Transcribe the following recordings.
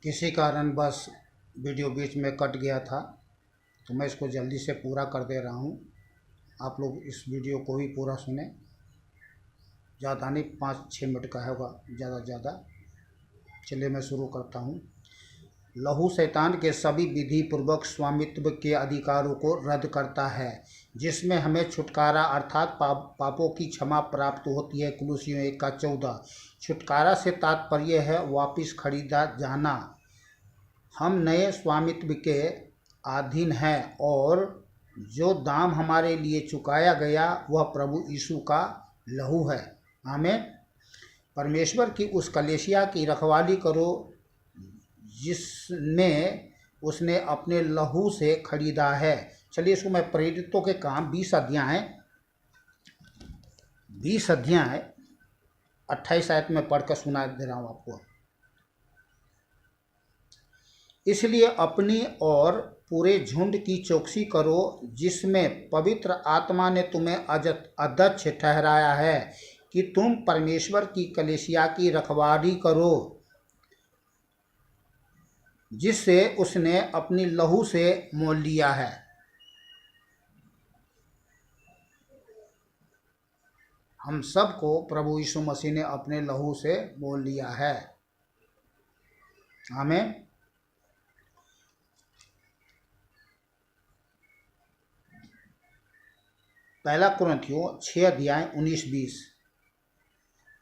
किसी कारण बस वीडियो बीच में कट गया था, तो मैं इसको जल्दी से पूरा कर दे रहा हूँ। आप लोग इस वीडियो को भी पूरा सुने। ज़्यादा नहीं, 5-6 मिनट का होगा ज़्यादा ज़्यादा। चलिए मैं शुरू करता हूँ। लहू शैतान के सभी विधि पूर्वक स्वामित्व के अधिकारों को रद्द करता है, जिसमें हमें छुटकारा अर्थात पापों की क्षमा प्राप्त होती है। कुलुसियों 1:14। छुटकारा से तात्पर्य है वापिस खरीदा जाना। हम नए स्वामित्व के अधीन हैं और जो दाम हमारे लिए चुकाया गया वह प्रभु यीशु का लहू है। आमीन। परमेश्वर की उस कलीसिया की रखवाली करो जिसमें उसने अपने लहू से खरीदा है। चलिए इसको मैं प्रेरितों के काम 20 अध्याय 28 आयत में पढ़कर सुना दे रहा हूँ आपको। इसलिए अपनी और पूरे झुंड की चौकसी करो जिसमें पवित्र आत्मा ने तुम्हें अध्यक्ष ठहराया है कि तुम परमेश्वर की कलीसिया की रखवाली करो, जिससे उसने अपनी लहू से मोल लिया है। हम सबको प्रभु यीशु मसीह ने अपने लहू से मोल लिया है। आमीन। पहला कुरिन्थियों 6:19-20।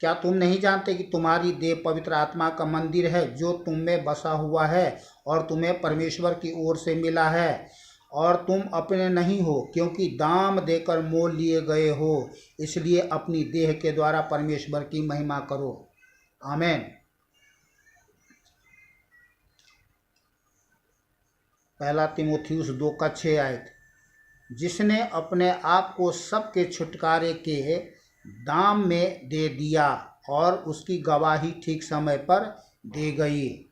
क्या तुम नहीं जानते कि तुम्हारी देह पवित्र आत्मा का मंदिर है जो तुम में बसा हुआ है और तुम्हें परमेश्वर की ओर से मिला है, और तुम अपने नहीं हो क्योंकि दाम देकर मोल लिए गए हो। इसलिए अपनी देह के द्वारा परमेश्वर की महिमा करो। आमीन। पहला तीमुथियुस 2:6 आयत। जिसने अपने आप को सबके छुटकारे के दाम में दे दिया और उसकी गवाही ठीक समय पर दी गई।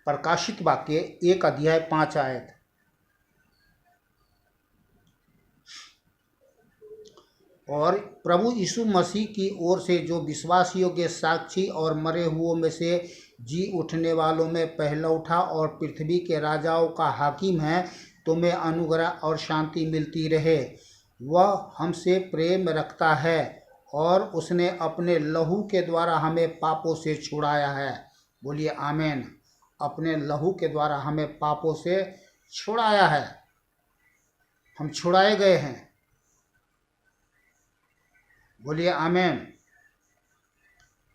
प्रकाशित वाक्य 1:5 आयत। और प्रभु यीशु मसीह की ओर से जो विश्वास योग्य साक्षी और मरे हुओं में से जी उठने वालों में पहला उठा और पृथ्वी के राजाओं का हाकिम है, तुम्हें अनुग्रह और शांति मिलती रहे। वह हमसे प्रेम रखता है और उसने अपने लहू के द्वारा हमें पापों से छुड़ाया है। बोलिए आमीन। अपने लहू के द्वारा हमें पापों से छुड़ाया है। हम छुड़ाए गए हैं। बोलिए आमीन।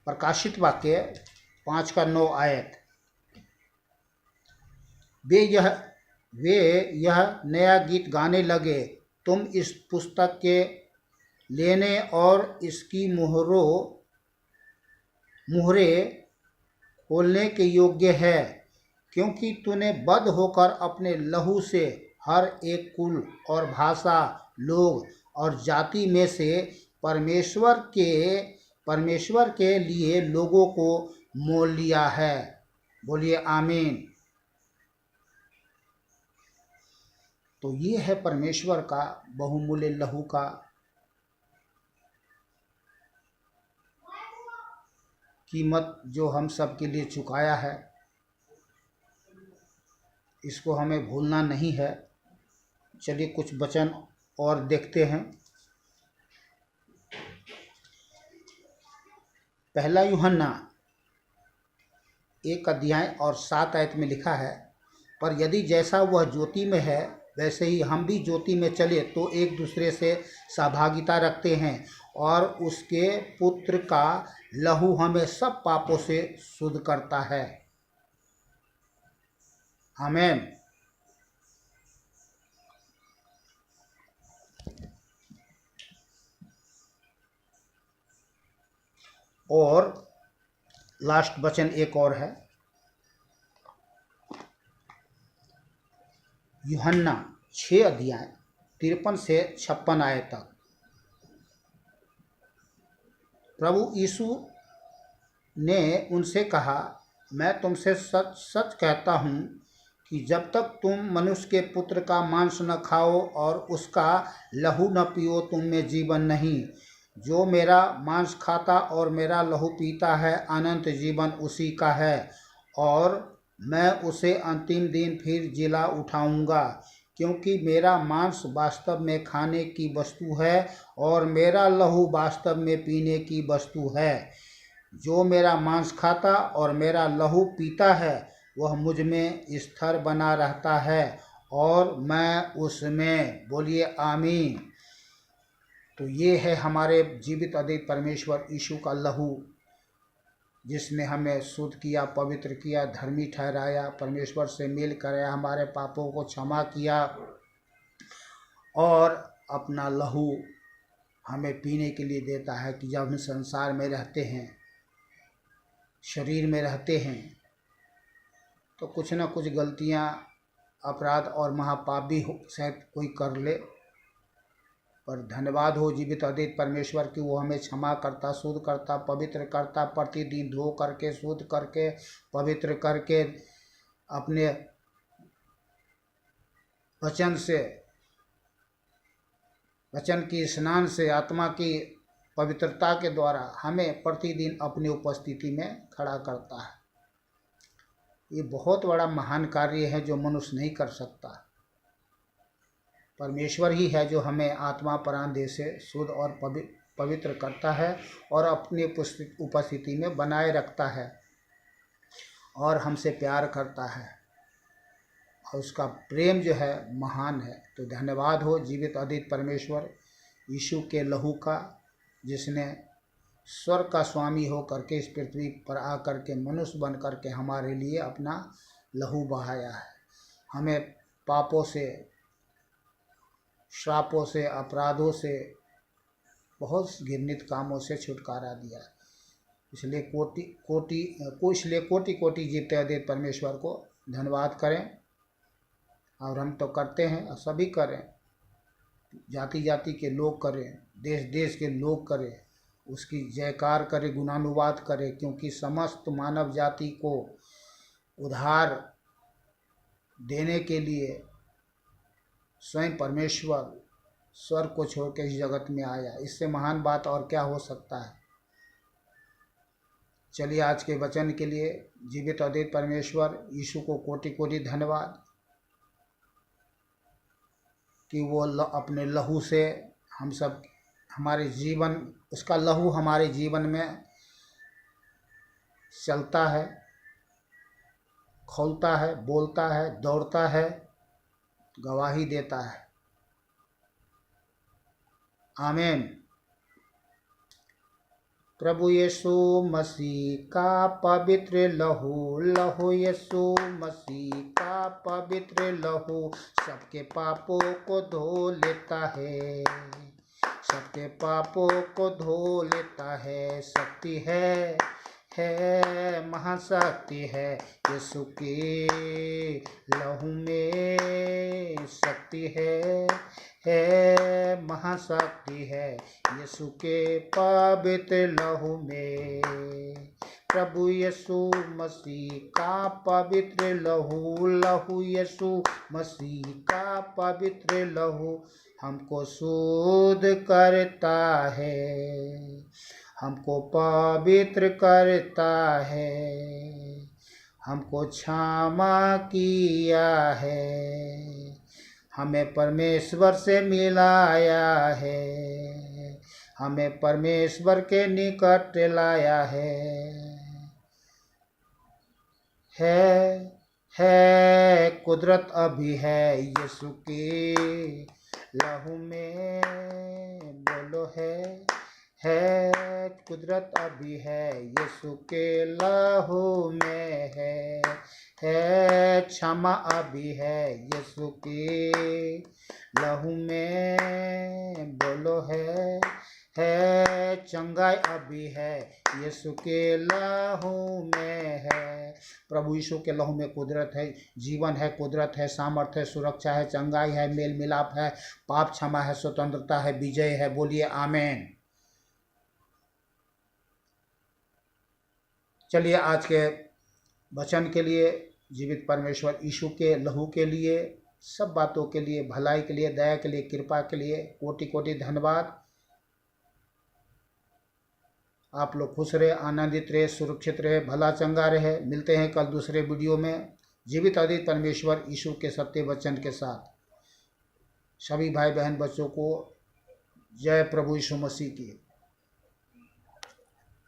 प्रकाशित वाक्य 5:9 आयत। वे यह नया गीत गाने लगे, तुम इस पुस्तक के लेने और इसकी मुहरे खोलने के योग्य है, क्योंकि तूने बद्ध होकर अपने लहू से हर एक कुल और भाषा, लोग और जाति में से परमेश्वर के लिए लोगों को मोल लिया है। बोलिए आमीन। तो ये है परमेश्वर का बहुमूल्य लहू का कीमत जो हम सब के लिए चुकाया है। इसको हमें भूलना नहीं है। चलिए कुछ वचन और देखते हैं। पहला यूहन्ना 1:7 आयत में लिखा है, पर यदि जैसा वह ज्योति में है वैसे ही हम भी ज्योति में चले तो एक दूसरे से सहभागिता रखते हैं, और उसके पुत्र का लहू हमें सब पापों से शुद्ध करता है। आमीन। और लास्ट वचन एक और है, यूहन्ना 6:53-56 आयत तक। प्रभु यीशु ने उनसे कहा, मैं तुमसे सच सच कहता हूँ कि जब तक तुम मनुष्य के पुत्र का मांस न खाओ और उसका लहू न पियो, तुम में जीवन नहीं। जो मेरा मांस खाता और मेरा लहू पीता है, अनंत जीवन उसी का है, और मैं उसे अंतिम दिन फिर जिला उठाऊंगा। क्योंकि मेरा मांस वास्तव में खाने की वस्तु है और मेरा लहू वास्तव में पीने की वस्तु है। जो मेरा मांस खाता और मेरा लहू पीता है, वह मुझ में स्थिर बना रहता है और मैं उसमें। बोलिए आमीन। तो ये है हमारे जीवित अद्वित परमेश्वर यीशु का लहू, जिसने हमें शुद्ध किया, पवित्र किया, धर्मी ठहराया, परमेश्वर से मेल कराया, हमारे पापों को क्षमा किया और अपना लहू हमें पीने के लिए देता है कि जब हम संसार में रहते हैं, शरीर में रहते हैं, तो कुछ ना कुछ गलतियां, अपराध और महापाप भी शायद कोई कर ले, पर धन्यवाद हो जीवित अद्वित परमेश्वर कि वो हमें क्षमा करता, शुद्ध करता, पवित्र करता, प्रतिदिन धो करके, शुद्ध करके, पवित्र करके, अपने वचन से, वचन की स्नान से, आत्मा की पवित्रता के द्वारा हमें प्रतिदिन अपनी उपस्थिति में खड़ा करता है। ये बहुत बड़ा महान कार्य है जो मनुष्य नहीं कर सकता। परमेश्वर ही है जो हमें आत्मा प्राण देह से शुद्ध और पवित्र करता है और अपनी उपस्थिति में बनाए रखता है और हमसे प्यार करता है, और उसका प्रेम जो है महान है। तो धन्यवाद हो जीवित अद्वित परमेश्वर यीशु के लहू का, जिसने स्वर्ग का स्वामी हो करके इस पृथ्वी पर आकर के मनुष्य बन करके हमारे लिए अपना लहू बहाया है। हमें पापों से, श्रापों से, अपराधों से, बहुत घृणित कामों से छुटकारा दिया। इसलिए कोटि कोटि जीवित अद्वित परमेश्वर को धन्यवाद करें, और हम तो करते हैं और सभी करें, जाति जाति के लोग करें, देश देश के लोग करें, उसकी जयकार करें, गुणानुवाद करें, क्योंकि समस्त मानव जाति को उद्धार देने के लिए स्वयं परमेश्वर स्वर्ग को छोड़ के इस जगत में आया। इससे महान बात और क्या हो सकता है। चलिए आज के वचन के लिए जीवित अद्वित परमेश्वर यीशु को कोटि कोटि धन्यवाद कि वो अपने लहू से हम सब, हमारे जीवन, उसका लहू हमारे जीवन में चलता है, खोलता है, बोलता है, दौड़ता है, गवाही देता है। आमीन। प्रभु यीशु मसीह का पवित्र लहू, लहू यीशु मसीह का पवित्र लहू सबके पापों को धो लेता है, सबके पापों को धो लेता है। शक्ति है महाशक्ति है यीशु की लहू में, शक्ति है महाशक्ति है यीशु के पवित्र लहू में। प्रभु यीशु मसीह का पवित्र लहू, लहू यीशु मसीह का पवित्र लहू हमको शुद्ध करता है, हमको पवित्र करता है, हमको क्षमा किया है, हमें परमेश्वर से मिलाया है, हमें परमेश्वर के निकट लाया है कुदरत अभी है यीशु की लहू में। बोलो है कुदरत अभी है यीशु के लहू में, है क्षमा अभी है यीशु की लहू में। बोलो है चंगाई अभी है यीशु के लहू में है। प्रभु यीशु के लहू में कुदरत है, जीवन है, कुदरत है, सामर्थ्य है, सुरक्षा है, चंगाई है, मेल मिलाप है, पाप क्षमा है, स्वतंत्रता है, विजय है। बोलिए आमीन। चलिए आज के वचन के लिए, जीवित परमेश्वर यीशु के लहू के लिए, सब बातों के लिए, भलाई के लिए, दया के लिए, कृपा के लिए कोटि कोटि धन्यवाद। आप लोग खुश रहे, आनंदित रहे, सुरक्षित रहे, भला चंगा रहे। मिलते हैं कल दूसरे वीडियो में जीवित अदित परमेश्वर यीशु के सत्य वचन के साथ। सभी भाई बहन बच्चों को जय प्रभु यीशु मसीह की।